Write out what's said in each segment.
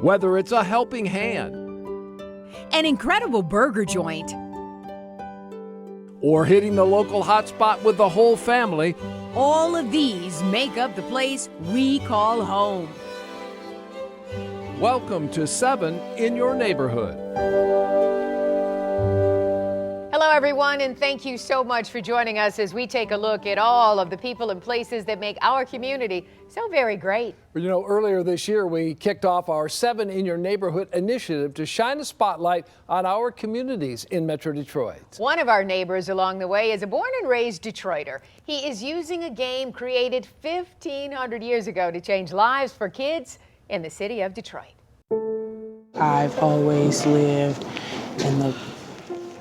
Whether it's a helping hand, an incredible burger joint, or hitting the local hotspot with the whole family, all of these make up the place we call home. welcome to 7 in your neighborhood. Hello, everyone, and thank you so much for joining us as we take a look at all of the people and places that make our community so very great. You know, earlier this year, we kicked off our 7 in your neighborhood initiative to shine a spotlight on our communities in Metro Detroit. One of our neighbors along the way is a born and raised Detroiter. He is using a game created 1,500 years ago to change lives for kids in the city of Detroit. I've always lived in the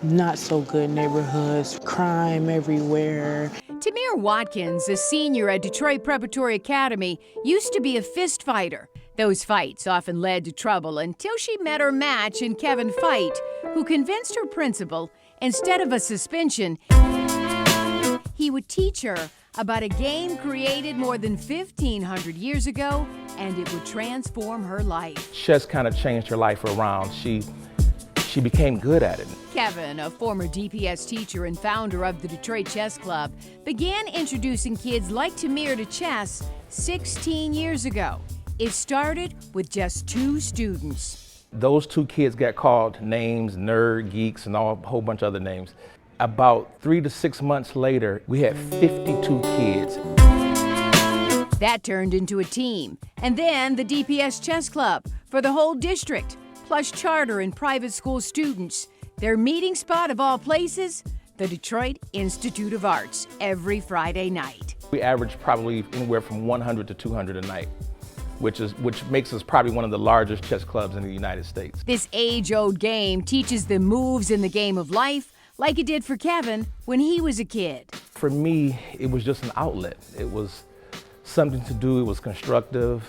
not so good neighborhoods, crime everywhere. Tamir Watkins, a senior at Detroit Preparatory Academy, used to be a fist fighter. Those fights often led to trouble until she met her match in Kevin Fight, who convinced her principal, instead of a suspension, he would teach her about a game created more than 1,500 years ago, and it would transform her life. Chess kind of changed her life around. She became good at it. Kevin, a former DPS teacher and founder of the Detroit Chess Club, began introducing kids like Tamir to chess 16 years ago. It started with just 2 students. Those 2 kids got called names, nerd, geeks, and a whole bunch of other names. About 3 to 6 months later, we had 52 kids. That turned into a team, and then the DPS Chess Club for the whole district, plus charter and private school students. Their meeting spot of all places, the Detroit Institute of Arts, every Friday night. We average probably anywhere from 100 to 200 a night, which makes us probably one of the largest chess clubs in the United States. This age-old game teaches them moves in the game of life, like it did for Kevin when he was a kid. For me, it was just an outlet. It was something to do, it was constructive,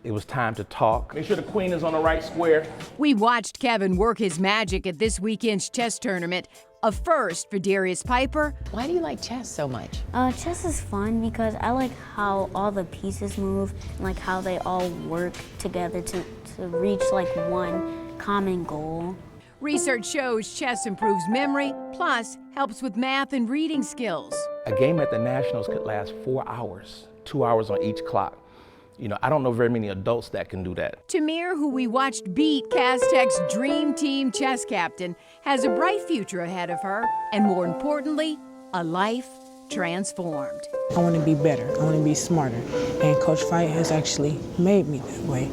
it was time to talk. Make sure the queen is on the right square. We watched Kevin work his magic at this weekend's chess tournament, a first for Darius Piper. Why do you like chess so much? Chess is fun because I like how all the pieces move and like how they all work together to reach like one common goal. Research shows chess improves memory, plus helps with math and reading skills. A game at the Nationals could last 4 hours, 2 hours on each clock. You know, I don't know very many adults that can do that. Tamir, who we watched beat Castech's Dream Team chess captain, has a bright future ahead of her, and more importantly, a life transformed. I want to be better, I want to be smarter, and Coach Fight has actually made me that way.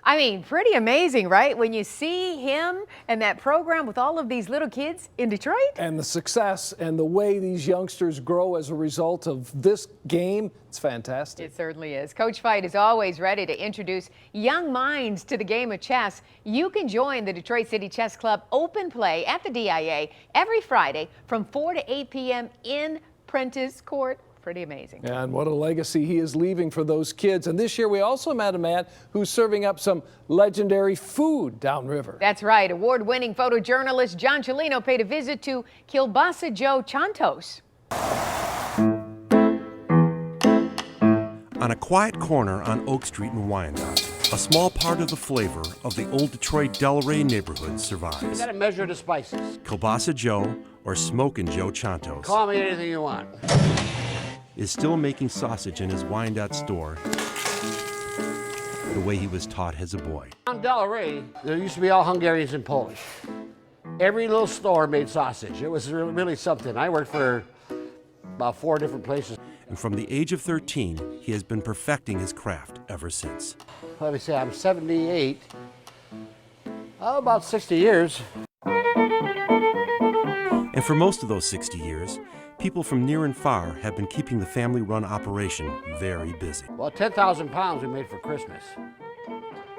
I mean, pretty amazing, right? When you see him and that program with all of these little kids in Detroit. And the success and the way these youngsters grow as a result of this game, it's fantastic. It certainly is. Coach Fight is always ready to introduce young minds to the game of chess. You can join the Detroit City Chess Club Open Play at the DIA every Friday from 4 to 8 p.m. in Prentice Court. Pretty amazing. And what a legacy he is leaving for those kids. And this year we also met a man who's serving up some legendary food downriver. That's right. Award-winning photojournalist John Cellino paid a visit to Kielbasa Joe Chantos. On a quiet corner on Oak Street in Wyandotte, a small part of the flavor of the old Detroit Delray neighborhood survives. You gotta measure the spices. Kielbasa Joe, or Smokin' Joe Chantos, Call me anything you want. is still making sausage in his Wyandotte store the way he was taught as a boy. On Delray, there used to be all Hungarians and Polish. Every little store made sausage. It was really something. I worked for about 4 different places. And from the age of 13, he has been perfecting his craft ever since. Let me say, I'm 78. About 60 years. And for most of those 60 years, people from near and far have been keeping the family-run operation very busy. Well, 10,000 pounds we made for Christmas.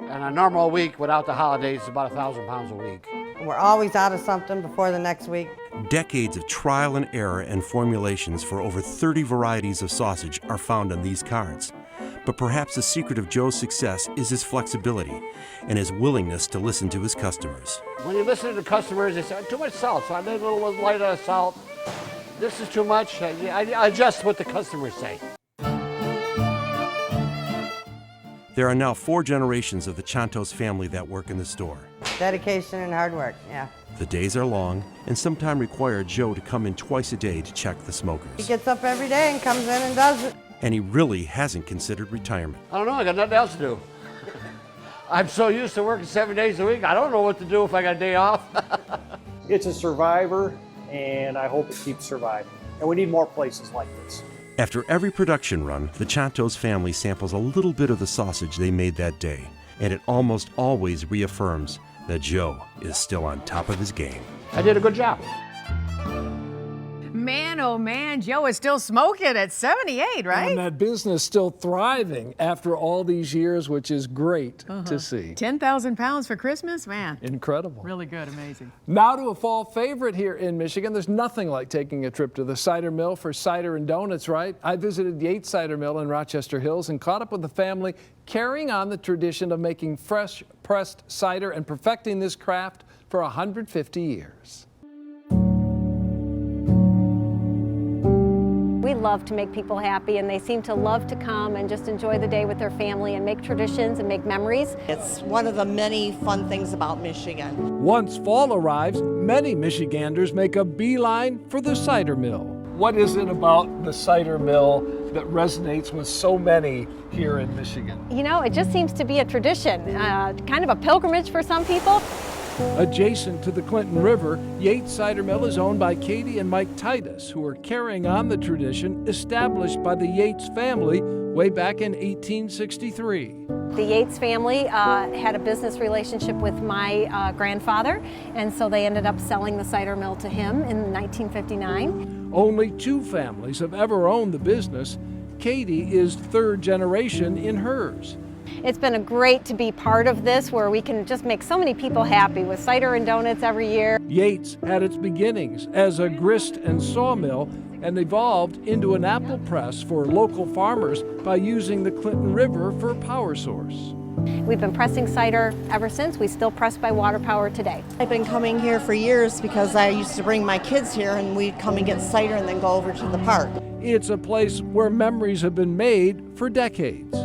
And a normal week without the holidays is about 1,000 pounds a week. We're always out of something before the next week. Decades of trial and error and formulations for over 30 varieties of sausage are found on these cards. But perhaps the secret of Joe's success is his flexibility and his willingness to listen to his customers. When you listen to the customers, they say, too much salt, so I made a little light of salt. this is too much. I adjust what the customers say. There are now 4 generations of the Chantos family that work in the store. Dedication and hard work, yeah. The days are long and sometimes require Joe to come in twice a day to check the He smokers. gets up every day and comes in and does it. And he really hasn't considered retirement. I don't know, I got nothing else to do. I'm so used to working 7 days a week, I don't know what to do if I got a day off. It's a survivor, and I hope it keeps surviving. And we need more places like this. After every production run, the Chantos family samples a little bit of the sausage they made that day, and it almost always reaffirms that Joe is still on top of his game. I did a good job. Man, oh man, Joe is still smoking at 78, right? And that business still thriving after all these years, which is great to see. 10,000 pounds for Christmas, man. Incredible. Really good, amazing. Now to a fall favorite here in Michigan. There's nothing like taking a trip to the cider mill for cider and donuts, right? I visited Yates Cider Mill in Rochester Hills and caught up with the family carrying on the tradition of making fresh pressed cider and perfecting this craft for 150 years. We love to make people happy, and they seem to love to come and just enjoy the day with their family and make traditions and make memories. It's one of the many fun things about Michigan. Once fall arrives, many Michiganders make a beeline for the cider mill. What is it about the cider mill that resonates with so many here in Michigan? You know, it just seems to be a tradition, kind of a pilgrimage for some people. Adjacent to the Clinton River, Yates Cider Mill is owned by Katie and Mike Titus, who are carrying on the tradition established by the Yates family way back in 1863. The Yates family had a business relationship with my grandfather, and so they ended up selling the cider mill to him in 1959. Only 2 families have ever owned the business. Katie is 3rd generation in hers. It's been great to be part of this, where we can just make so many people happy with cider and donuts every year. Yates had its beginnings as a grist and sawmill and evolved into an apple press for local farmers by using the Clinton River for a power source. We've been pressing cider ever since. We still press by water power today. I've been coming here for years because I used to bring my kids here and we'd come and get cider and then go over to the park. It's a place where memories have been made for decades.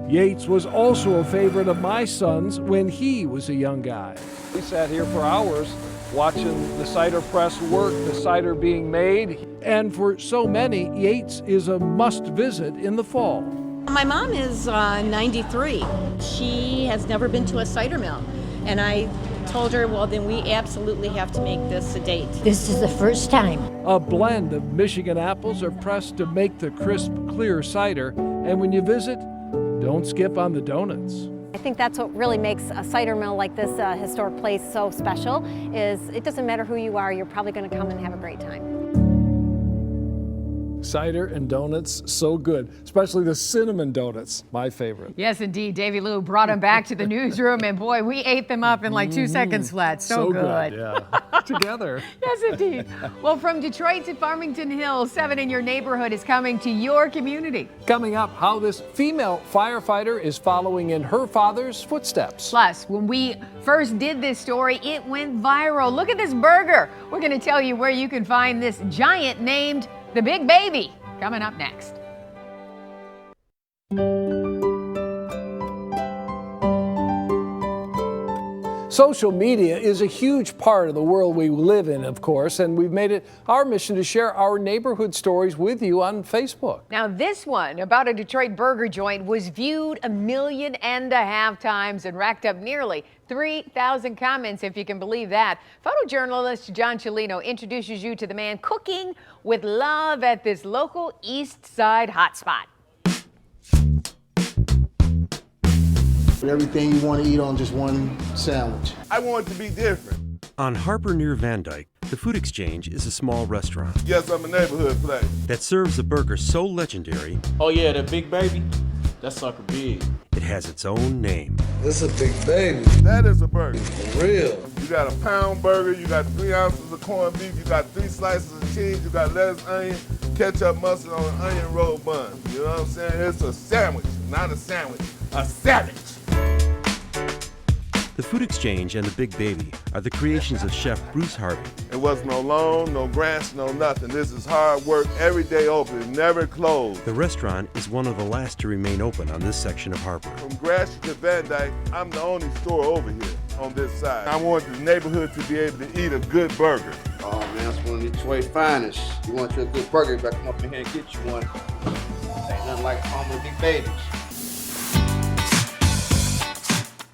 Yates was also a favorite of my son's when he was a young guy. We sat here for hours watching the cider press work, the cider being made. And for so many, Yates is a must visit in the fall. My mom is 93. She has never been to a cider mill. And I told her, well, then we absolutely have to make this a date. This is the first time. A blend of Michigan apples are pressed to make the crisp, clear cider. And when you visit, don't skip on the donuts. I think that's what really makes a cider mill like this historic place so special, is it doesn't matter who you are, you're probably going to come and have a great time. Cider and donuts, so good, especially the cinnamon donuts, my favorite. Yes, indeed. Davy Lou brought them back to the newsroom, and boy, we ate them up in like 2 seconds flat. So good. Yeah. Together. Yes, indeed. Well, from Detroit to Farmington Hills, 7 in Your Neighborhood is coming to your community. Coming up, how this female firefighter is following in her father's footsteps. Plus, when we first did this story, it went viral. Look at this burger. We're going to tell you where you can find this giant named the Big Baby. Coming up next. Social media is a huge part of the world we live in, of course, and we've made it our mission to share our neighborhood stories with you on Facebook. Now, this one about a Detroit burger joint was viewed 1.5 million times and racked up nearly 3,000 comments, if you can believe that. Photojournalist John Cellino introduces you to the man cooking with love at this local East Side hotspot. Everything you want to eat on just one sandwich. I want it to be different. On Harper near Van Dyke, the Food Exchange is a small restaurant. Yes, I'm a neighborhood place. That serves a burger so legendary. Oh yeah, the Big Baby? That sucker big. It has its own name. This is a Big Baby. That is a burger. For real. You got a pound burger, you got 3 ounces of corned beef, you got 3 slices of cheese, you got lettuce, onion, ketchup, mustard on an onion roll bun. You know what I'm saying? It's a sandwich, not a sandwich, a sandwich. The Food Exchange and the Big Baby are the creations of Chef Bruce Harvey. And wasn't no loan, no grants, no nothing. This is hard work, every day open, it never closed. The restaurant is one of the last to remain open on this section of Harper. From Gratiot to Van Dyke, I'm the only store over here on this side. I want the neighborhood to be able to eat a good burger. Oh man, that's one of Detroit's finest. You want your good burger, you better come up in here and get you one. Ain't nothing like home with big babies.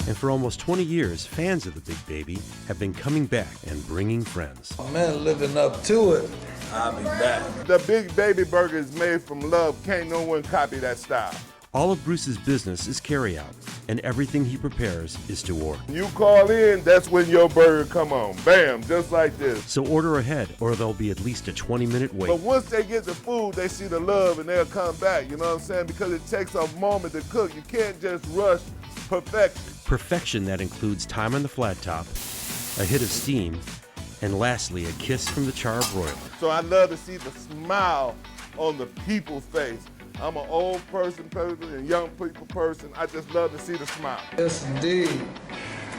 And for almost 20 years, fans of the Big Baby have been coming back and bringing friends. Oh, man, living up to it. I'll be back. The Big Baby burger is made from love. Can't no one copy that style. All of Bruce's business is carryout, and everything he prepares is to order. You call in, that's when your burger come on. Bam, just like this. So order ahead, or there'll be at least a 20-minute wait. But once they get the food, they see the love and they'll come back, you know what I'm saying? Because it takes a moment to cook. You can't just rush perfection. Perfection that includes time on the flat top, a hit of steam, and lastly, a kiss from the char broiler. So I love to see the smile on the people's face. I'm an old person and young people person. I just love to see the smile. Yes, indeed.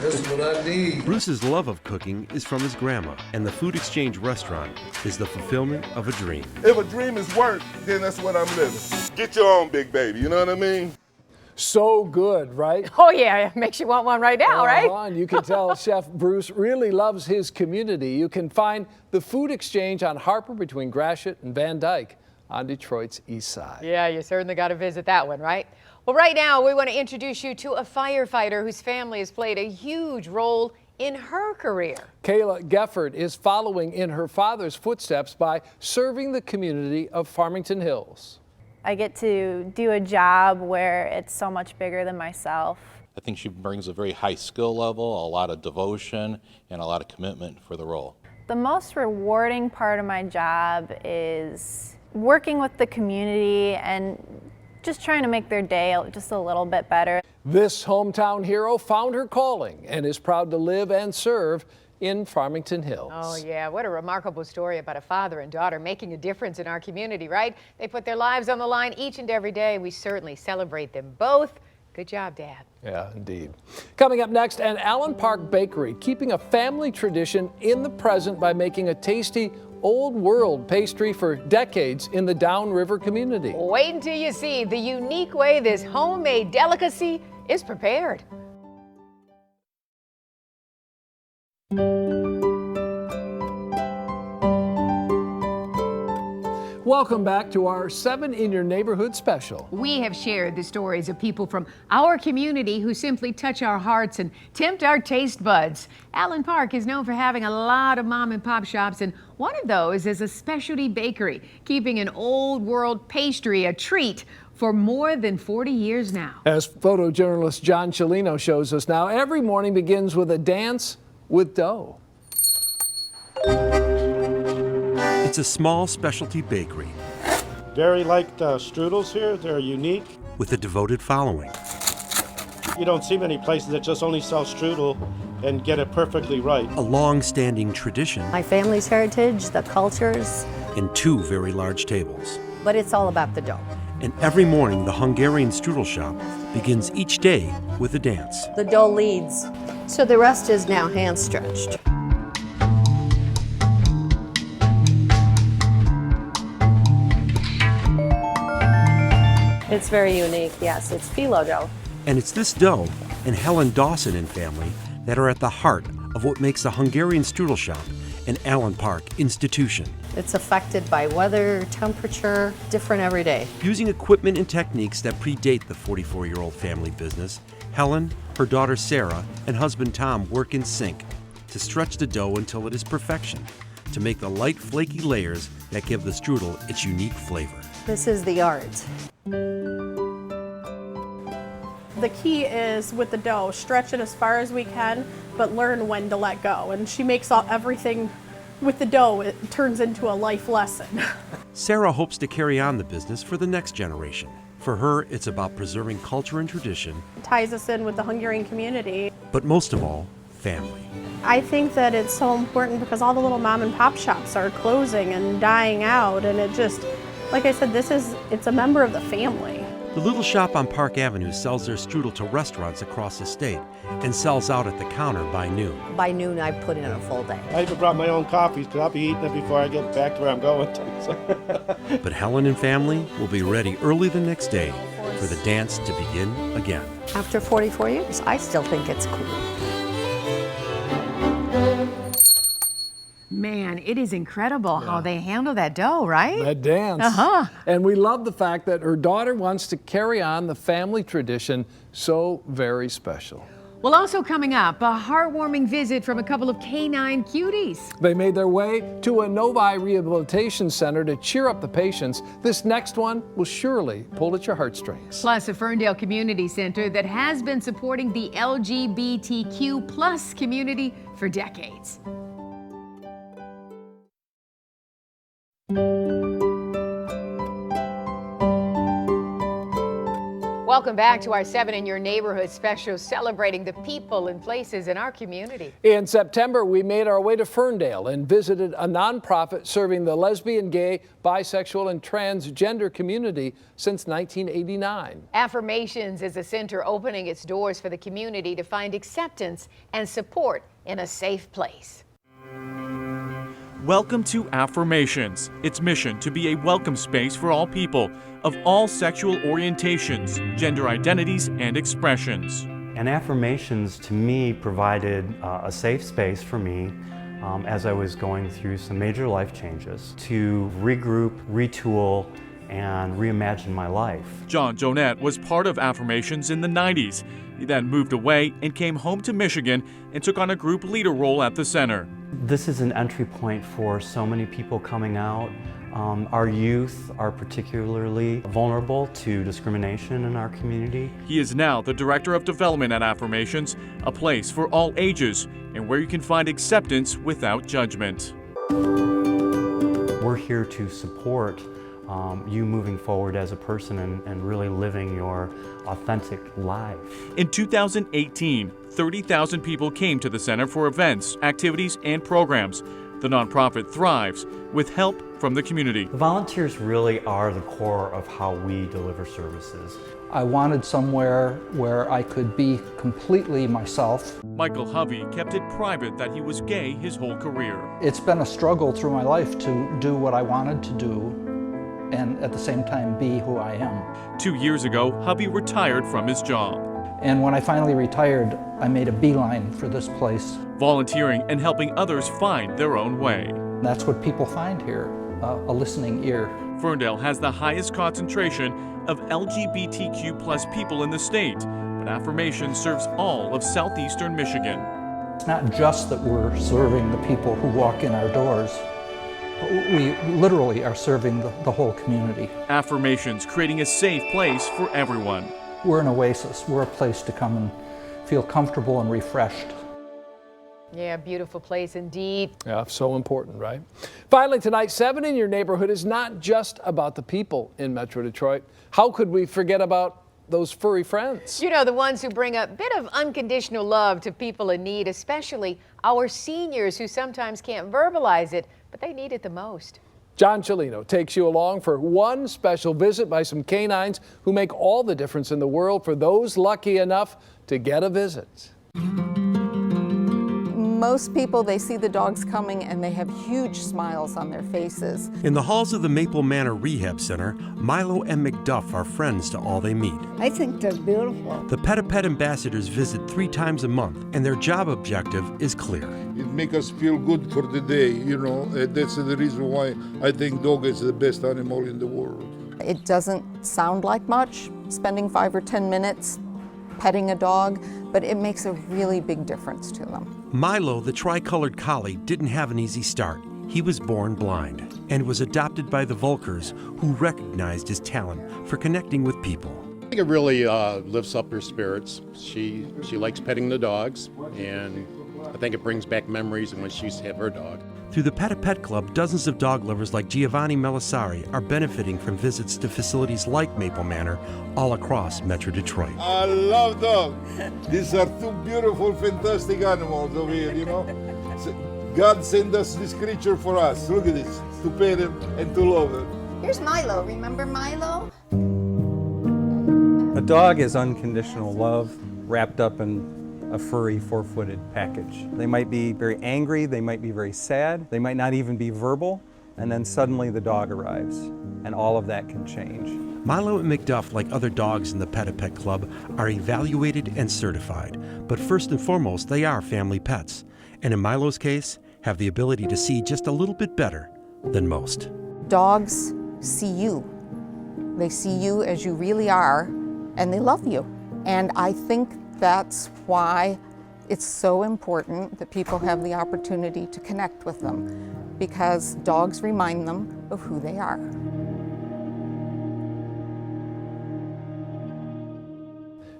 That's what I need. Bruce's love of cooking is from his grandma, and the Food Exchange restaurant is the fulfillment of a dream. If a dream is work, then that's what I'm living. Get your own Big Baby, you know what I mean? So good, right? Oh yeah, it makes you want one right now, right? And you can tell Chef Bruce really loves his community. You can find the Food Exchange on Harper between Gratiot and Van Dyke on Detroit's east side. Yeah, you certainly got to visit that one, right? Well, right now we want to introduce you to a firefighter whose family has played a huge role in her career. Kayla Gefford is following in her father's footsteps by serving the community of Farmington Hills. I get to do a job where it's so much bigger than myself. I think she brings a very high skill level, a lot of devotion, and a lot of commitment for the role. The most rewarding part of my job is working with the community and just trying to make their day just a little bit better. This hometown hero found her calling and is proud to live and serve in Farmington Hills. Oh yeah, what a remarkable story about a father and daughter making a difference in our community, right? They put their lives on the line each and every day. We certainly celebrate them both. Good job, Dad. Yeah, indeed. Coming up next, an Allen Park bakery keeping a family tradition in the present by making a tasty old world pastry for decades in the Downriver community. Wait until you see the unique way this homemade delicacy is prepared. Welcome back to our 7 in Your Neighborhood special. We have shared the stories of people from our community who simply touch our hearts and tempt our taste buds. Allen Park is known for having a lot of mom and pop shops, and one of those is a specialty bakery, keeping an old world pastry a treat for more than 40 years now. As photojournalist John Cellino shows us now, every morning begins with a dance with dough. It's a small specialty bakery. Very like the strudels here, they're unique. With a devoted following. You don't see many places that just only sell strudel and get it perfectly right. A long-standing tradition. My family's heritage, the cultures. And 2 very large tables. But it's all about the dough. And every morning, the Hungarian strudel shop begins each day with a dance. The dough leads. So the rest is now hand-stretched. It's very unique, yes. It's phyllo dough. And it's this dough and Helen Dawson and family that are at the heart of what makes the Hungarian strudel shop an Allen Park institution. It's affected by weather, temperature, different every day. Using equipment and techniques that predate the 44-year-old family business, Helen, her daughter Sarah, and husband Tom work in sync to stretch the dough until it is perfection, to make the light, flaky layers that give the strudel its unique flavor. This is the art. The key is with the dough, stretch it as far as we can, but learn when to let go. And she makes everything with the dough, it turns into a life lesson. Sarah hopes to carry on the business for the next generation. For her, it's about preserving culture and tradition. It ties us in with the Hungarian community. But most of all, family. I think that it's so important because all the little mom and pop shops are closing and dying out, and it just, like I said, it's a member of the family. The little shop on Park Avenue sells their strudel to restaurants across the state and sells out at the counter by noon. By noon, I put in a full day. I even brought my own coffees because I'll be eating it before I get back to where I'm going to. But Helen and family will be ready early the next day for the dance to begin again. After 44 years, I still think it's cool. Man, it is incredible how they handle that dough, right? That dance. And we love the fact that her daughter wants to carry on the family tradition, so very special. Well, also coming up, a heartwarming visit from a couple of canine cuties. They made their way to a Novi Rehabilitation Center to cheer up the patients. This next one will surely pull at your heartstrings. Plus, a Ferndale Community Center that has been supporting the LGBTQ plus community for decades. Welcome back to our 7 in Your Neighborhood special celebrating the people and places in our community. In September, we made our way to Ferndale and visited a nonprofit serving the lesbian, gay, bisexual, and transgender community since 1989. Affirmations is a center opening its doors for the community to find acceptance and support in a safe place. Welcome to Affirmations. Its mission to be a welcome space for all people of all sexual orientations, gender identities, and expressions. And Affirmations to me provided a safe space for me as I was going through some major life changes to regroup, retool, and reimagine my life. John Jonette was part of Affirmations in the 90s. He then moved away and came home to Michigan and took on a group leader role at the center. This is an entry point for so many people coming out. Our youth are particularly vulnerable to discrimination in our community. He is now the Director of Development at Affirmations, a place for all ages and where you can find acceptance without judgment. We're here to support you moving forward as a person and really living your authentic life. In 2018, 30,000 people came to the center for events, activities, and programs. The nonprofit thrives with help from the community. The volunteers really are the core of how we deliver services. I wanted somewhere where I could be completely myself. Michael Hovey kept it private that he was gay his whole career. It's been a struggle through my life to do what I wanted to do and at the same time be who I am. 2 years ago, Hovey retired from his job. And when I finally retired, I made a beeline for this place. Volunteering and helping others find their own way. That's what people find here, a listening ear. Ferndale has the highest concentration of LGBTQ plus people in the state, but Affirmations serves all of southeastern Michigan. It's not just that we're serving the people who walk in our doors. We literally are serving the whole community. Affirmations, creating a safe place for everyone. We're an oasis. We're a place to come and feel comfortable and refreshed. Yeah, beautiful place indeed. Yeah, so important, right? Finally tonight, 7 in Your Neighborhood is not just about the people in Metro Detroit. How could we forget about those furry friends? You know, the ones who bring a bit of unconditional love to people in need, especially our seniors who sometimes can't verbalize it, but they need it the most. John Cellino takes you along for one special visit by some canines who make all the difference in the world for those lucky enough to get a visit. Most people, they see the dogs coming and they have huge smiles on their faces. In the halls of the Maple Manor Rehab Center, Milo and McDuff are friends to all they meet. I think they're beautiful. The Pet-a-Pet ambassadors visit 3 times a month, and their job objective is clear. It makes us feel good for the day, you know. That's the reason why I think dog is the best animal in the world. It doesn't sound like much, spending 5 or 10 minutes petting a dog, but it makes a really big difference to them. Milo, the tricolored collie, didn't have an easy start. He was born blind and was adopted by the Volkers, who recognized his talent for connecting with people. I think it really lifts up her spirits. She likes petting the dogs, and I think it brings back memories of when she used to have her dog. Through the Pet-a-Pet Club, dozens of dog lovers like Giovanni Melisari are benefiting from visits to facilities like Maple Manor all across Metro Detroit. I love dogs. These are 2 beautiful, fantastic animals over here, you know. God sent us this creature for us. Look at this, to pet him and to love him. Here's Milo. Remember Milo? A dog is unconditional love wrapped up in a furry, four-footed package. They might be very angry, they might be very sad, they might not even be verbal, and then suddenly the dog arrives, and all of that can change. Milo and McDuff, like other dogs in the Pet-A-Pet Club, are evaluated and certified. But first and foremost, they are family pets. And in Milo's case, have the ability to see just a little bit better than most. Dogs see you. They see you as you really are, and they love you. And I think that's why it's so important that people have the opportunity to connect with them, because dogs remind them of who they are.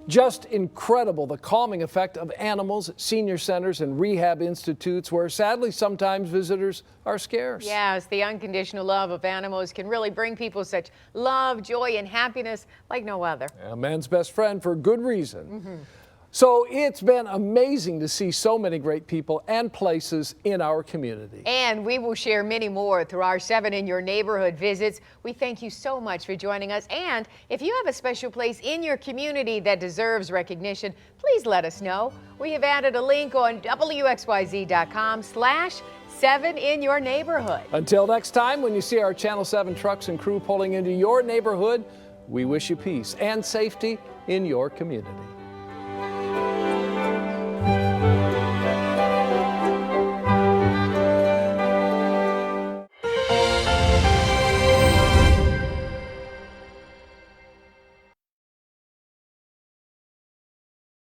Just incredible, the calming effect of animals at senior centers and rehab institutes where sadly sometimes visitors are scarce. Yes, the unconditional love of animals can really bring people such love, joy, and happiness like no other. A man's best friend for good reason. So it's been amazing to see so many great people and places in our community. And we will share many more through our 7 in Your Neighborhood visits. We thank you so much for joining us. And if you have a special place in your community that deserves recognition, please let us know. We have added a link on WXYZ.com/7 in Your Neighborhood. Until next time, when you see our Channel 7 trucks and crew pulling into your neighborhood, we wish you peace and safety in your community.